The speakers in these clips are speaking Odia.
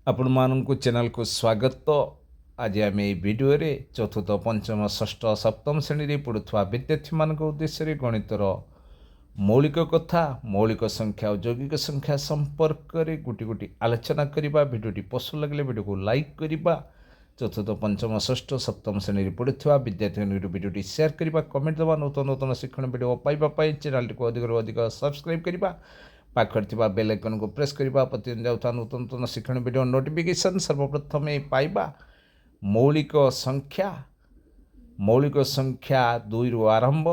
ଆପଣମାନଙ୍କୁ ଚ୍ୟାନେଲକୁ ସ୍ୱାଗତ। ଆଜି ଆମେ ଏହି ଭିଡ଼ିଓରେ ଚତୁର୍ଥ ପଞ୍ଚମ ଷଷ୍ଠ ସପ୍ତମ ଶ୍ରେଣୀରେ ପଢ଼ୁଥିବା ବିଦ୍ୟାର୍ଥୀମାନଙ୍କ ଉଦ୍ଦେଶ୍ୟରେ ଗଣିତର ମୌଳିକ କଥା, ମୌଳିକ ସଂଖ୍ୟା ଓ ଯୌଗିକ ସଂଖ୍ୟା ସମ୍ପର୍କରେ ଗୋଟି ଆଲୋଚନା କରିବା। ଭିଡ଼ିଓଟି ପସନ୍ଦ ଲାଗିଲେ ଭିଡ଼ିଓକୁ ଲାଇକ୍ କରିବା। ଚତୁର୍ଥ ପଞ୍ଚମ ଷଷ୍ଠ ସପ୍ତମ ଶ୍ରେଣୀରେ ପଢ଼ୁଥିବା ବିଦ୍ୟାର୍ଥୀମାନଙ୍କୁ ଭିଡ଼ିଓଟି ସେୟାର କରିବା, କମେଣ୍ଟ ଦେବା। ନୂତନ ଶିକ୍ଷଣ ଭିଡ଼ିଓ ପାଇବା ପାଇଁ ଚ୍ୟାନେଲଟିକୁ ଅଧିକରୁ ଅଧିକ ସବସ୍କ୍ରାଇବ୍ କରିବା। ପାଖରେ ଥିବା ବେଲ୍ ଆଇକନ୍କୁ ପ୍ରେସ୍ କରିବା। ପ୍ରତିଦିନ ଯାଉଥିବା ନୂତନ ଶିକ୍ଷଣ ଭିଡ଼ିଓ ନୋଟିଫିକେସନ୍ ସର୍ବପ୍ରଥମେ ପାଇବା। ମୌଳିକ ସଂଖ୍ୟା 2ରୁ ଆରମ୍ଭ,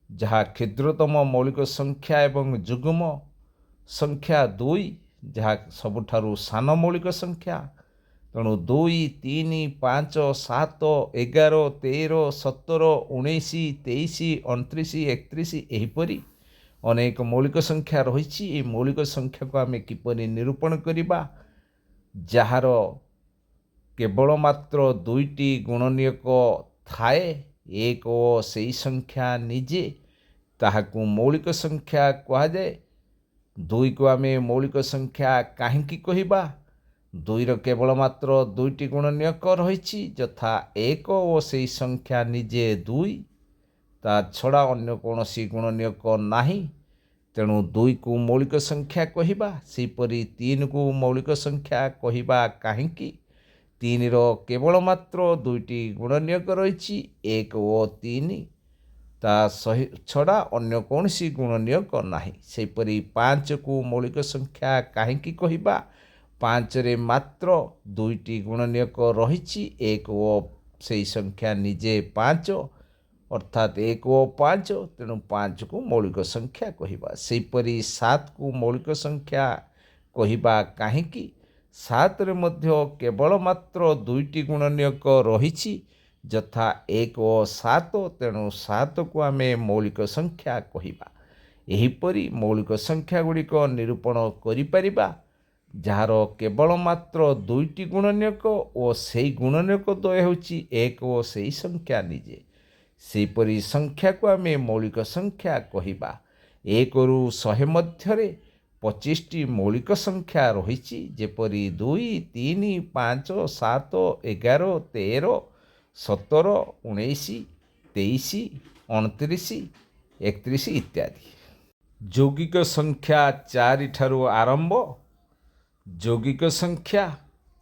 ଯାହା କ୍ଷୁଦ୍ରତମ ମୌଳିକ ସଂଖ୍ୟା ଏବଂ ଯୁଗ୍ମ ସଂଖ୍ୟା 2, ଯାହା ସବୁଠାରୁ ସାନ ମୌଳିକ ସଂଖ୍ୟା। ତେଣୁ 2, 3, 5, 7, 11, 13, 17, 19, 23, 29, 31 ଏହିପରି ଅନେକ ମୌଳିକ ସଂଖ୍ୟା ରହିଛି। ଏହି ମୌଳିକ ସଂଖ୍ୟାକୁ ଆମେ କିପରି ନିରୂପଣ କରିବା, ଯାହାର କେବଳ ମାତ୍ର 2ଟି ଗୁଣନୀୟକ ଥାଏ, ଏକ ଓ ସେହି ସଂଖ୍ୟା ନିଜେ, ତାହାକୁ ମୌଳିକ ସଂଖ୍ୟା କୁହାଯାଏ। 2କୁ ଆମେ ମୌଳିକ ସଂଖ୍ୟା କାହିଁକି କହିବା? 2ର କେବଳ ମାତ୍ର 2ଟି ଗୁଣନୀୟକ ରହିଛି, ଯଥା 1 ଓ ସେହି ସଂଖ୍ୟା ନିଜେ 2, ତା ଛଡ଼ା ଅନ୍ୟ କୌଣସି ଗୁଣନୀୟକ ନାହିଁ। ତେଣୁ 2କୁ ମୌଳିକ ସଂଖ୍ୟା କହିବା। ସେହିପରି 3କୁ ମୌଳିକ ସଂଖ୍ୟା କହିବା କାହିଁକି? 3ର କେବଳ ମାତ୍ର 2ଟି ଗୁଣନୀୟକ ରହିଛି, 1 ଓ 3, ତା ଛଡ଼ା ଅନ୍ୟ କୌଣସି ଗୁଣନୀୟକ ନାହିଁ। ସେହିପରି 5କୁ ମୌଳିକ ସଂଖ୍ୟା କାହିଁକି କହିବା? 5ରେ ମାତ୍ର 2ଟି ଗୁଣନୀୟକ ରହିଛି, 1 ଓ ସେହି ସଂଖ୍ୟା ନିଜେ 5, ଅର୍ଥାତ୍ 1 ଓ 5, ତେଣୁ 5କୁ ମୌଳିକ ସଂଖ୍ୟା କହିବା। ସେହିପରି 7କୁ ମୌଳିକ ସଂଖ୍ୟା କହିବା କାହିଁକି? 7ରେ ମଧ୍ୟ କେବଳ ମାତ୍ର 2ଟି ଗୁଣନୀୟକ ରହିଛି, ଯଥା 1 ଓ 7, ତେଣୁ 7କୁ ଆମେ ମୌଳିକ ସଂଖ୍ୟା କହିବା। ଏହିପରି ମୌଳିକ ସଂଖ୍ୟା ଗୁଡ଼ିକ ନିରୂପଣ କରିପାରିବା, ଯାହାର କେବଳ ମାତ୍ର 2ଟି ଗୁଣନୀୟକ ଓ ସେହି ଗୁଣନୀୟକ ଦ୍ୱୟ ହେଉଛି 1 ଓ ସେହି ସଂଖ୍ୟା ନିଜେ। ସେହିପରି ସଂଖ୍ୟାକୁ ଆମେ ମୌଳିକ ସଂଖ୍ୟା କହିବା। 1ରୁ 100 ମଧ୍ୟରେ 25ଟି ମୌଳିକ ସଂଖ୍ୟା ରହିଛି, ଯେପରି 2, 3, 5, 7, 11, 13, 17, 19, 23, 29, 31 ଇତ୍ୟାଦି। ଯୌଗିକ ସଂଖ୍ୟା 4 ଠାରୁ ଆରମ୍ଭ। ଯୌଗିକ ସଂଖ୍ୟା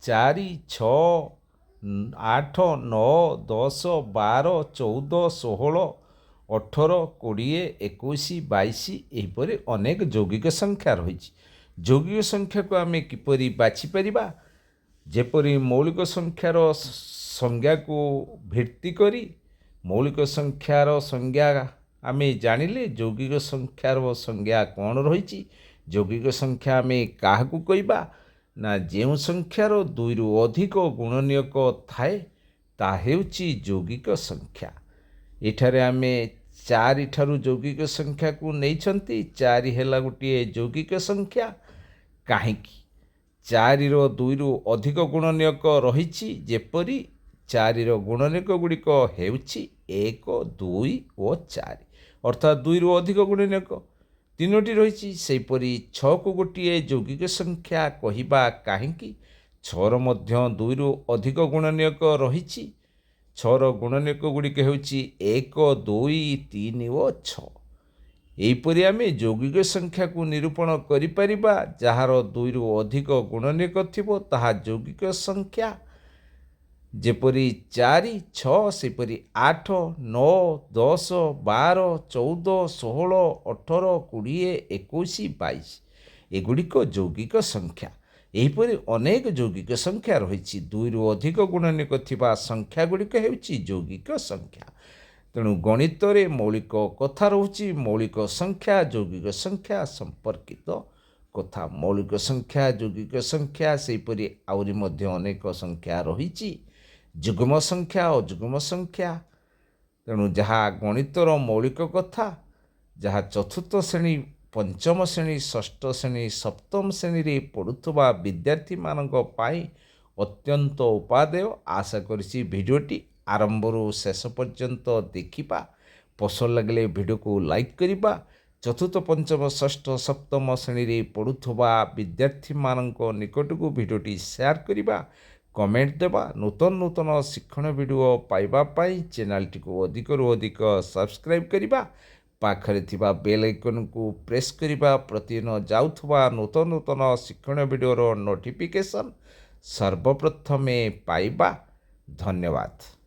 4, 6, 8, 9, 10, 12, 14, 16, 18, 20, 21, 22 ଏହିପରି ଅନେକ ଯୌଗିକ ସଂଖ୍ୟା ରହିଛି। ଯୌଗିକ ସଂଖ୍ୟାକୁ ଆମେ କିପରି ବାଛିପାରିବା? ଯେପରି ମୌଳିକ ସଂଖ୍ୟାର ସଂଜ୍ଞାକୁ ଭିତ୍ତି କରି ମୌଳିକ ସଂଖ୍ୟାର ସଂଜ୍ଞା ଆମେ ଜାଣିଲେ ଯୌଗିକ ସଂଖ୍ୟାର ସଂଜ୍ଞା କ'ଣ ରହିଛି। ଯୌଗିକ ସଂଖ୍ୟା ଆମେ କାହାକୁ କହିବା? ନା, ଯେଉଁ ସଂଖ୍ୟାର 2ରୁ ଅଧିକ ଗୁଣନୀୟକ ଥାଏ, ତାହା ହେଉଛି ଯୌଗିକ ସଂଖ୍ୟା। ଏଠାରେ ଆମେ 4 ଠାରୁ ଯୌଗିକ ସଂଖ୍ୟାକୁ ନେଇଛନ୍ତି। 4 ହେଲା ଗୋଟିଏ ଯୌଗିକ ସଂଖ୍ୟା। କାହିଁକି? 4ର 2ରୁ ଅଧିକ ଗୁଣନୀୟକ ରହିଛି, ଯେପରି 4ର ଗୁଣନୀୟକ ଗୁଡ଼ିକ ହେଉଛି 1, 2 ଓ 4, ଅର୍ଥାତ୍ 2ରୁ ଅଧିକ ଗୁଣନୀୟକ 3ଟି ରହିଛି। ସେହିପରି 6କୁ ଗୋଟିଏ ଯୌଗିକ ସଂଖ୍ୟା କହିବା କାହିଁକି? 6ର ମଧ୍ୟ 2ରୁ ଅଧିକ ଗୁଣନୀୟକ ରହିଛି। 6ର ଗୁଣନୀୟକ ଗୁଡ଼ିକ ହେଉଛି 1, 2, 3 ଓ 6। ଏହିପରି ଆମେ ଯୌଗିକ ସଂଖ୍ୟାକୁ ନିରୂପଣ କରିପାରିବା। ଯାହାର 2ରୁ ଅଧିକ ଗୁଣନୀୟକ ଥିବ, ତାହା ଯୌଗିକ ସଂଖ୍ୟା। ଯେପରି 4, 6, ସେପରି 8, 9, 10, 12, 14, 16, 18, 20, 21, 22 ଏଗୁଡ଼ିକ ଯୌଗିକ ସଂଖ୍ୟା। ଏହିପରି ଅନେକ ଯୌଗିକ ସଂଖ୍ୟା ରହିଛି। 2ରୁ ଅଧିକ ଗୁଣନୀୟକ ଥିବା ସଂଖ୍ୟା ଗୁଡ଼ିକ ହେଉଛି ଯୌଗିକ ସଂଖ୍ୟା। ତେଣୁ ଗଣିତରେ ମୌଳିକ କଥା ରହୁଛି ମୌଳିକ ସଂଖ୍ୟା, ଯୌଗିକ ସଂଖ୍ୟା ସମ୍ପର୍କିତ କଥା। ମୌଳିକ ସଂଖ୍ୟା, ଯୌଗିକ ସଂଖ୍ୟା, ସେହିପରି ଆହୁରି ମଧ୍ୟ ଅନେକ ସଂଖ୍ୟା ରହିଛି, ଯୁଗ୍ମ ସଂଖ୍ୟା, ଅଯୁଗ୍ମ ସଂଖ୍ୟା। ତେଣୁ ଯାହା ଗଣିତର ମୌଳିକ କଥା, ଯାହା ଚତୁର୍ଥ ଶ୍ରେଣୀ, ପଞ୍ଚମ ଶ୍ରେଣୀ, ଷଷ୍ଠ ଶ୍ରେଣୀ, ସପ୍ତମ ଶ୍ରେଣୀରେ ପଢ଼ୁଥିବା ବିଦ୍ୟାର୍ଥୀମାନଙ୍କ ପାଇଁ ଅତ୍ୟନ୍ତ ଉପାଦେୟ। ଆଶା କରିଛି ଭିଡ଼ିଓଟି ଆରମ୍ଭରୁ ଶେଷ ପର୍ଯ୍ୟନ୍ତ ଦେଖିବା। ପସନ୍ଦ ଲାଗିଲେ ଭିଡ଼ିଓକୁ ଲାଇକ୍ କରିବା। ଚତୁର୍ଥ ପଞ୍ଚମ ଷଷ୍ଠ ସପ୍ତମ ଶ୍ରେଣୀରେ ପଢ଼ୁଥିବା ବିଦ୍ୟାର୍ଥୀମାନଙ୍କ ନିକଟକୁ ଭିଡ଼ିଓଟି ସେୟାର କରିବା, କମେଣ୍ଟ ଦେବା, ନୂତନ ଶିକ୍ଷଣ ଭିଡ଼ିଓ ପାଇବା ପାଇଁ ଚ୍ୟାନେଲଟିକୁ ଅଧିକରୁ ଅଧିକ ସବସ୍କ୍ରାଇବ୍ କରିବା, ପାଖରେ ଥିବା ବେଲ୍ ଆଇକନ୍କୁ ପ୍ରେସ୍ କରିବା, ପ୍ରତିଦିନ ଯାଉଥିବା ନୂତନ ଶିକ୍ଷଣ ଭିଡ଼ିଓର ନୋଟିଫିକେସନ୍ ସର୍ବପ୍ରଥମେ ପାଇବା। ଧନ୍ୟବାଦ।